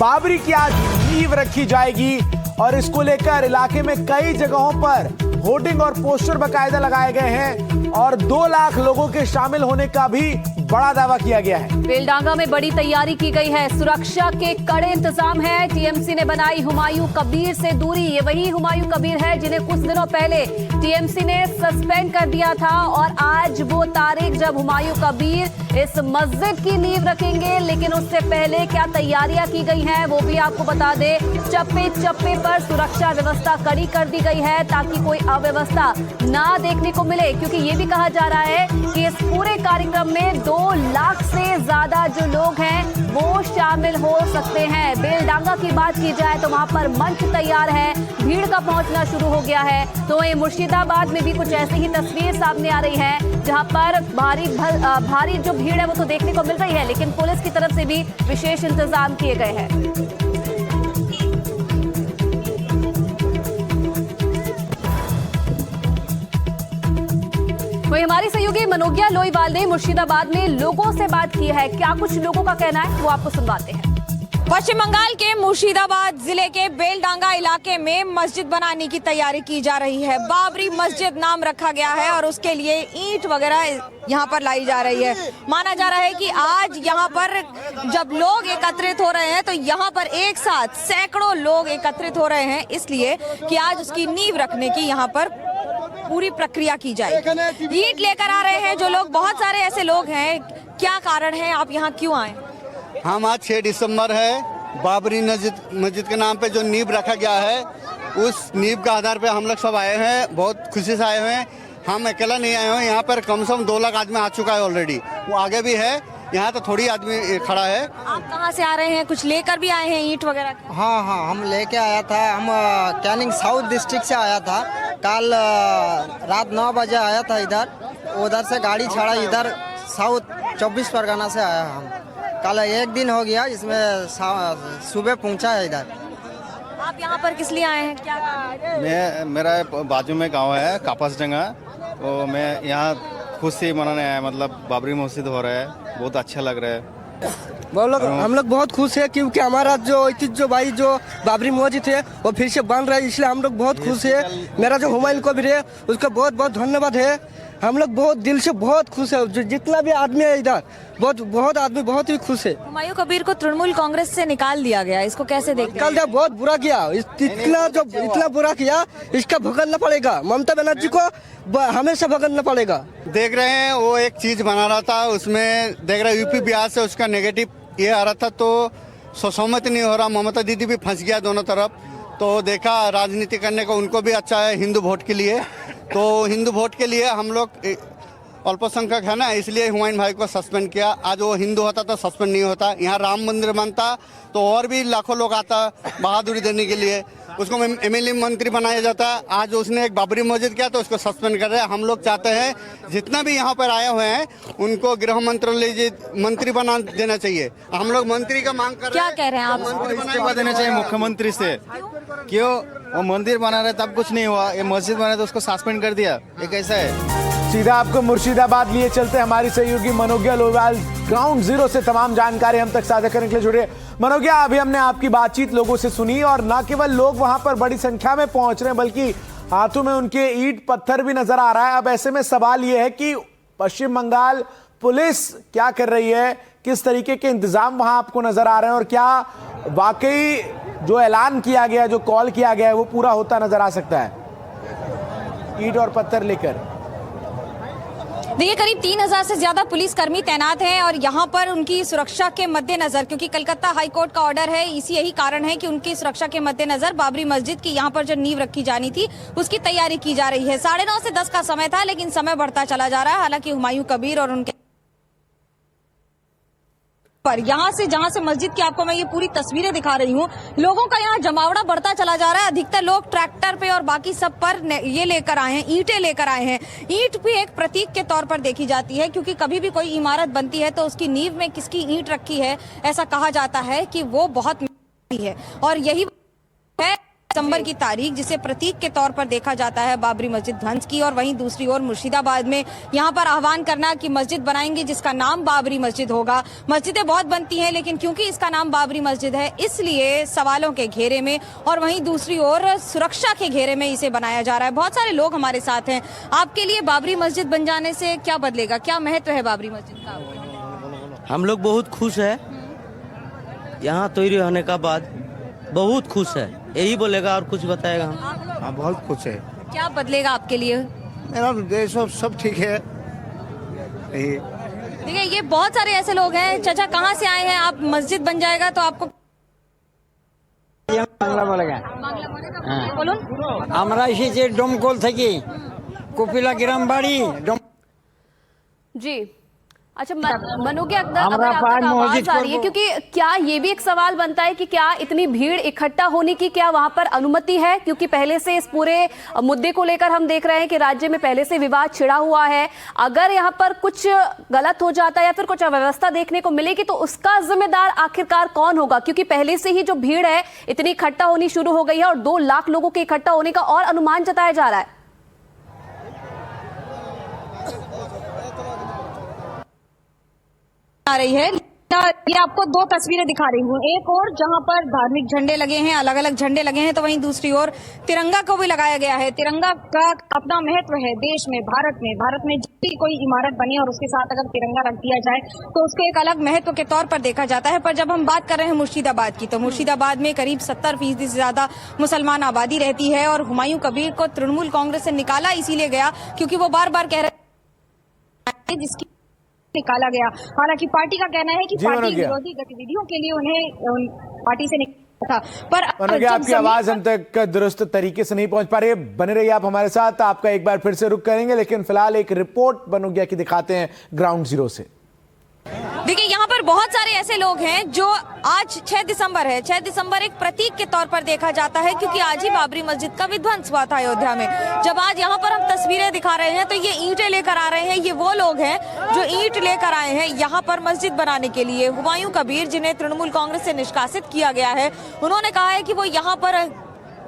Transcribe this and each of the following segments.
बाबरी की आज नींव रखी जाएगी और इसको लेकर इलाके में कई जगहों पर होर्डिंग और पोस्टर बाकायदा लगाए गए हैं और 2 लाख लोगों के शामिल होने का भी बड़ा दावा किया गया है। बेलडांगा में बड़ी तैयारी की गई है, सुरक्षा के कड़े इंतजाम है। टीएमसी ने बनाई हुमायूं कबीर से दूरी। ये वही हुमायूं कबीर है जिन्हें कुछ दिनों पहले टीएमसी ने सस्पेंड कर दिया था और आज वो तारीख जब हुमायूं कबीर इस मस्जिद की नींव रखेंगे। लेकिन उससे पहले क्या तैयारियां की गई हैं वो भी आपको बता दे। चप्पे चप्पे पर सुरक्षा व्यवस्था कड़ी कर दी गई है ताकि कोई अव्यवस्था ना देखने को मिले, क्योंकि ये भी कहा जा रहा है कि इस पूरे कार्यक्रम में 2 लाख से ज्यादा जो लोग हैं वो शामिल हो सकते हैं। बेलडांगा की बात की जाए तो वहां पर मंच तैयार है, भीड़ का पहुंचना शुरू हो गया है। तो ये मुर्शिदाबाद में भी कुछ ऐसी ही तस्वीर सामने आ रही है जहां पर भारी जो भीड़ है वो तो देखने को मिल रही है, लेकिन पुलिस की तरफ से भी विशेष इंतजाम किए गए हैं। वही हमारी सहयोगी मनोज्ञा लोईवाल ने मुर्शिदाबाद में लोगों से बात की है। क्या कुछ लोगों का कहना है वो आपको सुनवाते हैं। पश्चिम बंगाल के मुर्शिदाबाद जिले के बेलडांगा इलाके में मस्जिद बनाने की तैयारी की जा रही है। बाबरी मस्जिद नाम रखा गया है और उसके लिए ईंट वगैरह यहाँ पर लाई जा रही है। माना जा रहा है कि आज यहाँ पर जब लोग एकत्रित हो रहे हैं तो यहाँ पर एक साथ सैकड़ों लोग एकत्रित हो रहे हैं, इसलिए कि आज उसकी नींव रखने की यहाँ पर पूरी प्रक्रिया की जाए। ईंट लेकर आ रहे हैं जो लोग, बहुत सारे ऐसे लोग हैं। क्या कारण है, आप यहाँ क्यों आए? हम आज 6 दिसंबर है, बाबरी मस्जिद के नाम पे जो नींव रखा गया है उस नींव के आधार पे हम लोग सब आए हैं। बहुत खुशी से आए हुए हैं। हम अकेला नहीं आए हैं, यहाँ पर कम से कम 2 लाख आदमी आ चुका है ऑलरेडी। वो आगे भी है, यहाँ तो थोड़ी आदमी खड़ा है। आप कहाँ से आ रहे हैं? कुछ लेकर भी आए हैं ईंट वगैरह? हाँ, हम लेके आया था। हम कैनिंग साउथ डिस्ट्रिक्ट से आया था। कल रात 9 बजे आया था इधर, उधर से गाड़ी छड़ा इधर साउथ 24 परगना से आया हम। कल 1 दिन हो गया, इसमें सुबह पहुंचा है इधर। आप यहाँ पर किस लिए आए हैं? क्या मेरा बाजू में गांव है कापसडंगा, तो मैं यहाँ खुशी मनाने आया। मतलब बाबरी मस्जिद हो रहा है, बहुत अच्छा लग रहा है। हम लोग बहुत खुश है क्योंकि हमारा जो भाई जो बाबरी मस्जिद है वो फिर से बन रहा है, इसलिए हम लोग बहुत खुश है। मेरा जो हुमायूं कबीर है उसका बहुत बहुत धन्यवाद है। हम लोग बहुत दिल से बहुत खुश है। जो जितना भी आदमी है इधर बहुत आदमी बहुत ही खुश है। हुमायूं कबीर को तृणमूल कांग्रेस से निकाल दिया गया, इसको कैसे देखते हैं? निकाल दिया, बहुत बुरा किया। इतना बुरा किया, इसका भुगतना पड़ेगा। ममता बनर्जी को हमेशा भुगतना पड़ेगा। देख रहे हैं वो एक चीज बना रहा था, उसमें देख रहे यूपी बिहार से उसका नेगेटिव ये आ रहा था, तो सहमत नहीं हो रहा। ममता दीदी भी फंस गया दोनों तरफ। तो देखा राजनीति करने को उनको भी अच्छा है हिंदू वोट के लिए। तो हिंदू वोट के लिए हम लोग अल्पसंख्यक है ना, इसलिए हुमायूं भाई को सस्पेंड किया। आज वो हिंदू होता तो सस्पेंड नहीं होता। यहाँ राम मंदिर बनता तो और भी लाखों लोग आता बहादुरी देने के लिए। उसको एमएलए मंत्री बनाया जाता। आज उसने एक बाबरी मस्जिद किया तो उसको सस्पेंड कर रहे हैं। हम लोग चाहते हैं जितना भी यहाँ पर आए हुए हैं उनको गृह मंत्रालय मंत्री बना देना चाहिए। हम लोग मंत्री का मांग कर रहे हैं। क्या कह रहे हैं आप? इस्तीफा देना चाहिए मुख्यमंत्री से। क्यों? वो मंदिर बना रहे तब कुछ नहीं हुआ, ये मस्जिद बना तो उसको सस्पेंड कर दिया। ये कैसा है? सीधा आपको मुर्शिदाबाद लिए चलते हैं। हमारी सहयोगी मनोज्ञा लोईवाल ग्राउंड जीरो से तमाम जानकारी हम तक साझा करने के लिए जुड़े। मनोज्ञा, अभी हमने आपकी बातचीत लोगों से सुनी और न केवल लोग वहां पर बड़ी संख्या में पहुंच रहे हैं बल्कि हाथों में उनके ईंट पत्थर भी नजर आ रहा है। अब ऐसे में सवाल यह है कि पश्चिम बंगाल पुलिस क्या कर रही है, किस तरीके के इंतजाम वहां आपको नजर आ रहे हैं और क्या वाकई जो ऐलान किया गया, जो कॉल किया गया है वो पूरा होता नजर आ सकता है ईंट और पत्थर लेकर? देखिए, करीब 3000 से ज्यादा पुलिसकर्मी तैनात हैं और यहाँ पर उनकी सुरक्षा के मद्देनजर, क्योंकि कलकत्ता हाईकोर्ट का ऑर्डर है, यही कारण है कि उनकी सुरक्षा के मद्देनजर बाबरी मस्जिद की यहाँ पर जो नींव रखी जानी थी उसकी तैयारी की जा रही है। 9:30 से 10 का समय था, लेकिन समय बढ़ता चला जा रहा है। हालांकि हुमायूं कबीर और उनके पर यहाँ से जहाँ से मस्जिद की आपको मैं ये पूरी तस्वीरें दिखा रही हूँ, लोगों का यहाँ जमावड़ा बढ़ता चला जा रहा है। अधिकतर लोग ट्रैक्टर पे और बाकी सब पर ये लेकर आए हैं, ईंटें लेकर आए हैं। ईंट भी एक प्रतीक के तौर पर देखी जाती है, क्योंकि कभी भी कोई इमारत बनती है तो उसकी नींव में किसकी ईंट रखी है, ऐसा कहा जाता है कि वो बहुत है। और यही है दिसंबर की तारीख जिसे प्रतीक के तौर पर देखा जाता है बाबरी मस्जिद ध्वंस की, और वहीं दूसरी ओर मुर्शिदाबाद में यहाँ पर आह्वान करना कि मस्जिद बनाएंगे जिसका नाम बाबरी मस्जिद होगा। मस्जिदें बहुत बनती हैं लेकिन क्योंकि इसका नाम बाबरी मस्जिद है इसलिए सवालों के घेरे में, और वहीं दूसरी ओर सुरक्षा के घेरे में इसे बनाया जा रहा है। बहुत सारे लोग हमारे साथ हैं। आपके लिए बाबरी मस्जिद बन जाने से क्या बदलेगा, क्या महत्व है बाबरी मस्जिद का? हम लोग बहुत खुश है, यहाँ तैयारी होने का बाद बहुत खुश है, यही बोलेगा और कुछ बताएगा हम। हाँ, बहुत खुश है। क्या बदलेगा आपके लिए? मेरा देश सब ठीक है। देखिए ये बहुत सारे ऐसे लोग हैं। चाचा कहाँ से आए हैं आप? मस्जिद बन जाएगा तो आपको বাংলা বলে बोलून আমরা এসেছি ডোমকল থেকে কপিলা গ্রাম बाड़ी जी अच्छा मनोगे अगर हमारा आपकी पान आवाज मस्जिद आ रही है, क्योंकि क्या ये भी एक सवाल बनता है कि क्या इतनी भीड़ इकट्ठा होने की क्या वहां पर अनुमति है? क्योंकि पहले से इस पूरे मुद्दे को लेकर हम देख रहे हैं कि राज्य में पहले से विवाद छिड़ा हुआ है। अगर यहाँ पर कुछ गलत हो जाता है या फिर कुछ अव्यवस्था देखने को मिलेगी तो उसका जिम्मेदार आखिरकार कौन होगा? क्योंकि पहले से ही जो भीड़ है इतनी इकट्ठा होनी शुरू हो गई है और 2 लाख लोगों के इकट्ठा होने का और अनुमान जताया जा रहा है। आ रही है। ये आपको 2 तस्वीरें दिखा रही हूँ, एक और जहाँ पर धार्मिक झंडे लगे हैं, अलग अलग झंडे लगे हैं, तो वहीं दूसरी ओर तिरंगा को भी लगाया गया है। तिरंगा का अपना महत्व है देश में, भारत में जब भी कोई इमारत बनी और उसके साथ अगर तिरंगा रख दिया जाए तो उसके एक अलग महत्व के तौर पर देखा जाता है। पर जब हम बात कर रहे हैं मुर्शिदाबाद की, तो मुर्शिदाबाद में करीब 70% से ज्यादा मुसलमान आबादी रहती है और हुमायूं कबीर को तृणमूल कांग्रेस से निकाला इसीलिए गया क्योंकि वो बार बार कह रहे जिसकी निकाला गया। हालांकि पार्टी का कहना है कि पार्टी विरोधी गतिविधियों के लिए उन्हें पार्टी से निकाला था। पर आपकी आवाज हम तक दुरुस्त तरीके से नहीं पहुंच पा रही है। बने रहिए आप हमारे साथ, आपका एक बार फिर से रुक करेंगे, लेकिन फिलहाल एक रिपोर्ट बनोगिया की दिखाते हैं ग्राउंड जीरो से। देखिए यहाँ पर बहुत सारे ऐसे लोग हैं जो आज 6 दिसंबर है, 6 दिसंबर एक प्रतीक के तौर पर देखा जाता है क्योंकि आज ही बाबरी मस्जिद का विध्वंस हुआ था अयोध्या में। जब आज यहाँ पर हम तस्वीरें दिखा रहे हैं तो ये ईंटें लेकर आ रहे हैं, ये वो लोग हैं जो ईंट लेकर आए हैं यहाँ पर मस्जिद बनाने के लिए। हुमायूं कबीर जिन्हें तृणमूल कांग्रेस से निष्कासित किया गया है, उन्होंने कहा है कि वो यहाँ पर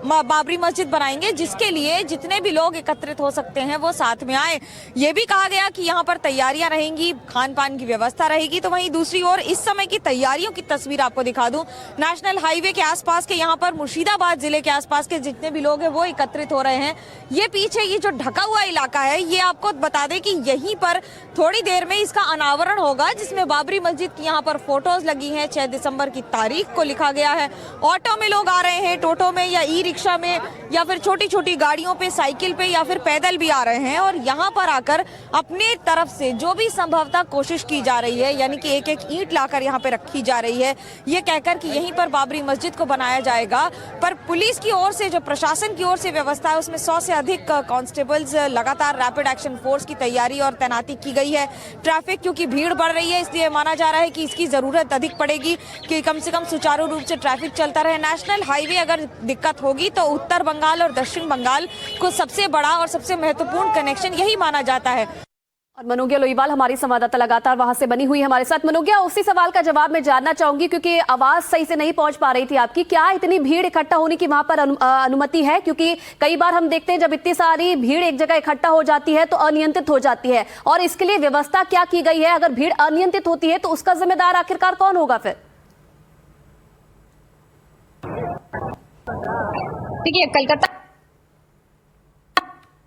बाबरी मस्जिद बनाएंगे जिसके लिए जितने भी लोग एकत्रित हो सकते हैं वो साथ में आए। ये भी कहा गया कि यहाँ पर तैयारियां रहेंगी, खान पान की व्यवस्था रहेगी। तो वहीं दूसरी ओर इस समय की तैयारियों की तस्वीर आपको दिखा दूं। नेशनल हाईवे के आसपास के यहाँ पर मुर्शिदाबाद जिले के आसपास के जितने भी लोग हैं वो एकत्रित हो रहे हैं। ये पीछे ये जो ढका हुआ इलाका है, ये आपको बता दें कि यहीं पर थोड़ी देर में इसका अनावरण होगा जिसमें बाबरी मस्जिद की यहाँ पर फोटोज लगी है। 6 दिसंबर की तारीख को लिखा गया है। ऑटो में लोग आ रहे हैं, टोटो में या ई रिक्शा में या फिर छोटी छोटी गाड़ियों पे, साइकिल पे या फिर पैदल भी आ रहे हैं और यहाँ पर आकर अपने तरफ से जो भी संभवतः कोशिश की जा रही है, यानी कि एक एक ईंट लाकर यहाँ पे रखी जा रही है, ये कहकर कि यहीं पर बाबरी मस्जिद को बनाया जाएगा। पर पुलिस की ओर से, जो प्रशासन की ओर से व्यवस्था है, उसमें 100 से अधिक कांस्टेबल्स, लगातार रैपिड एक्शन फोर्स की तैयारी और तैनाती की गई है। ट्रैफिक क्योंकि भीड़ बढ़ रही है इसलिए माना जा रहा है कि इसकी जरूरत अधिक पड़ेगी कि कम से कम सुचारू रूप से ट्रैफिक चलता रहे। नेशनल हाईवे अगर दिक्कत होगी तो उत्तर बंगाल और दक्षिण बंगाल को सबसे बड़ा और सबसे महत्वपूर्ण कनेक्शन यही माना जाता है। और मनोगिया लोईवाल हमारी संवाददाता लगातार वहां से बनी हुई है हमारे साथ। मनोगिया, उसी सवाल का जवाब मैं जानना चाहूंगी क्योंकि आवाज सही से नहीं पहुंच पा रही थी आपकी। क्या इतनी भीड़ इकट्ठा होने की वहां पर अनुमति है? क्योंकि कई बार हम देखते हैं जब इतनी सारी भीड़ एक जगह इकट्ठा हो जाती है तो अनियंत्रित हो जाती है, और इसके लिए व्यवस्था क्या की गई है? अगर भीड़ अनियंत्रित होती है तो उसका जिम्मेदार आखिरकार कौन होगा फिर? देखिए, कलकत्ता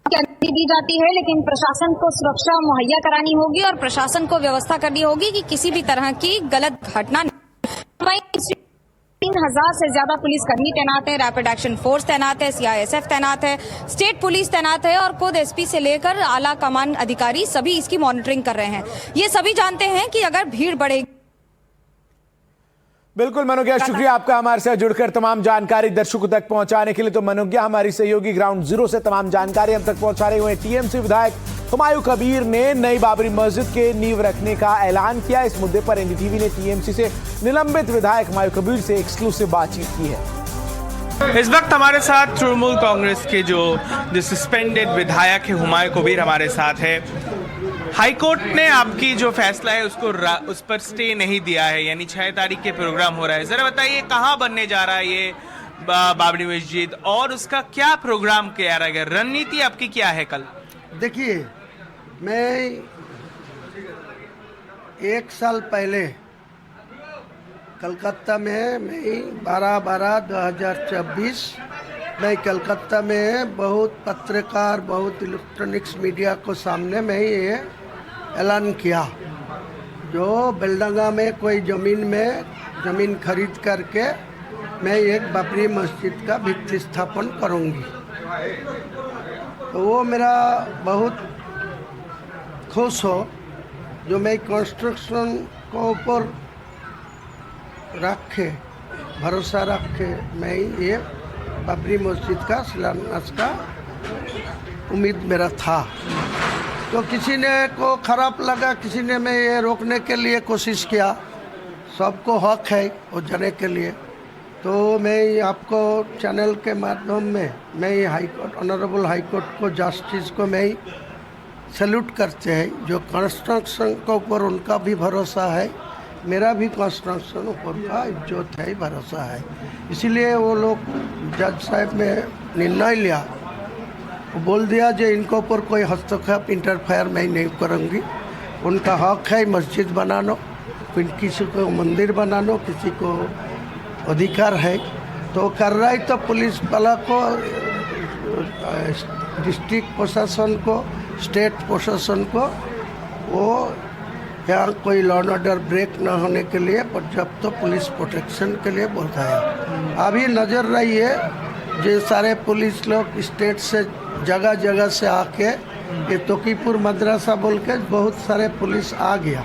की अनुमति दी जाती है लेकिन प्रशासन को सुरक्षा मुहैया करानी होगी और प्रशासन को व्यवस्था करनी होगी कि किसी भी तरह की गलत घटना नहीं। 3000 से ज्यादा पुलिसकर्मी तैनात है, रैपिड एक्शन फोर्स तैनात है, CISF तैनात है, स्टेट पुलिस तैनात है और खुद SP से लेकर आला कमान अधिकारी सभी इसकी मॉनिटरिंग कर रहे हैं। ये सभी जानते हैं कि अगर भीड़ बढ़ेगी। बिल्कुल मनोगिया, शुक्रिया आपका हमारे साथ जुड़कर तमाम जानकारी दर्शकों तक पहुंचाने के लिए। तो मनोगिया हमारी सहयोगी ग्राउंड जीरो से तमाम जानकारी हम तक पहुंचा रहे हुए। TMC विधायक हुमायूं कबीर ने नई बाबरी मस्जिद के नींव रखने का ऐलान किया। इस मुद्दे पर NDTV ने TMC से निलंबित विधायक हुमायूं कबीर से एक्सक्लूसिव बातचीत की है। इस वक्त हमारे साथ तृणमूल कांग्रेस के जो सस्पेंडेड विधायक है हुमायूं कबीर हमारे साथ है। हाईकोर्ट ने आपकी जो फैसला है उसको उस पर स्टे नहीं दिया है, यानी 6 तारीख के प्रोग्राम हो रहा है। जरा बताइए कहाँ बनने जा रहा है ये बाबरी मस्जिद, और उसका क्या प्रोग्राम किया रहेगा, रणनीति आपकी क्या है कल? देखिए, मैं 1 साल पहले कलकत्ता में मई 12/12/2024 मैं कलकत्ता में बहुत पत्रकार, बहुत इलेक्ट्रॉनिक्स मीडिया को सामने में ये ऐलान किया, जो बेलडंगा में कोई ज़मीन खरीद करके मैं एक बाबरी मस्जिद का भित्ति स्थापन करूंगी। तो वो मेरा बहुत खुश हो, जो मैं कंस्ट्रक्शन को ऊपर रखे, भरोसा रखे मैं ये बाबरी मस्जिद का शिलान्यास का उम्मीद मेरा था। तो किसी ने को खराब लगा, किसी ने मैं ये रोकने के लिए कोशिश किया, सबको हक है वो जाने के लिए। तो मैं आपको चैनल के माध्यम में मैं high court, honourable high court को, जस्टिस को मैं सैल्यूट करते हैं, जो कंस्ट्रक्शन के ऊपर उनका भी भरोसा है, मेरा भी कंस्ट्रक्शन ऊपर का इज्जत है, भरोसा है। इसीलिए वो लोग जज साहब ने निर्णय लिया, वो बोल दिया जो इनके ऊपर कोई हस्तक्षेप, इंटरफेयर मैं नहीं करूँगी। उनका हक है मस्जिद बनाना, किसी को मंदिर बनाना, किसी को अधिकार है, तो कर रहा है। तो पुलिस वाला को, डिस्ट्रिक्ट प्रशासन को, स्टेट प्रशासन को वो यहाँ कोई लॉ एंड ऑर्डर ब्रेक न होने के लिए पर्याप्त पुलिस प्रोटेक्शन के लिए बताया। अभी नज़र रही है, जो सारे पुलिस लोग स्टेट से जगह जगह से आके ये तोकीपुर मदरसा बोल के बहुत सारे पुलिस आ गया,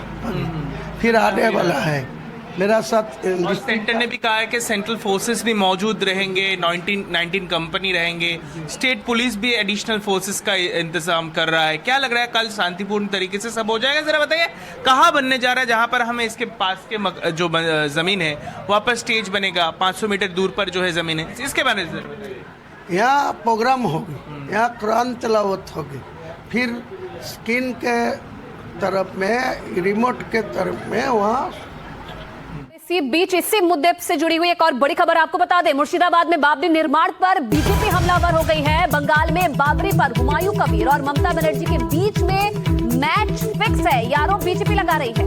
फिर आने वाला है। मेरा साथ सेंटर ने भी कहा है कि सेंट्रल फोर्सेस भी मौजूद रहेंगे, 19 कंपनी रहेंगे, स्टेट पुलिस भी एडिशनल फोर्सेस का इंतजाम कर रहा है। क्या लग रहा है कल शांतिपूर्ण तरीके से सब हो जाएगा? जरा बताइए कहाँ बनने जा रहा है, जहाँ पर हमें इसके पास के जो जमीन है वहाँ पर स्टेज बनेगा, 500 मीटर दूर पर जो है जमीन है, इसके बारे में यहाँ प्रोग्राम होगी, यहाँ कुरान तिलावत होगी, फिर स्क्रीन के तरफ में, रिमोट के तरफ में वहाँ। बीच इसी मुद्दे से जुड़ी हुई एक और बड़ी खबर आपको बता दें, मुर्शिदाबाद में बाबरी निर्माण पर बीजेपी हमलावर हो गई है। बंगाल में बाबरी पर हुमायूं कबीर और ममता बनर्जी के बीच में मैच फिक्स है, यारों बीजेपी लगा रही है।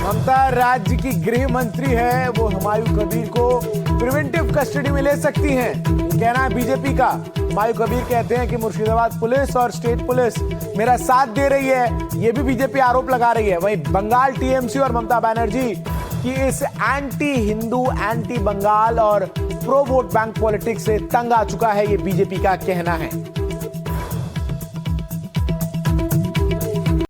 ममता राज्य की गृह मंत्री है, वो हुमायूं कबीर को प्रिवेंटिव कस्टडी में ले सकती हैं, कहना है बीजेपी का। हुमायूं कबीर कहते हैं कि मुर्शिदाबाद पुलिस और स्टेट पुलिस मेरा साथ दे रही है, ये भी बीजेपी आरोप लगा रही है। वहीं बंगाल टीएमसी और ममता बनर्जी कि इस एंटी हिंदू, एंटी बंगाल और प्रो वोट बैंक पॉलिटिक्स से तंग आ चुका है, ये बीजेपी का कहना है।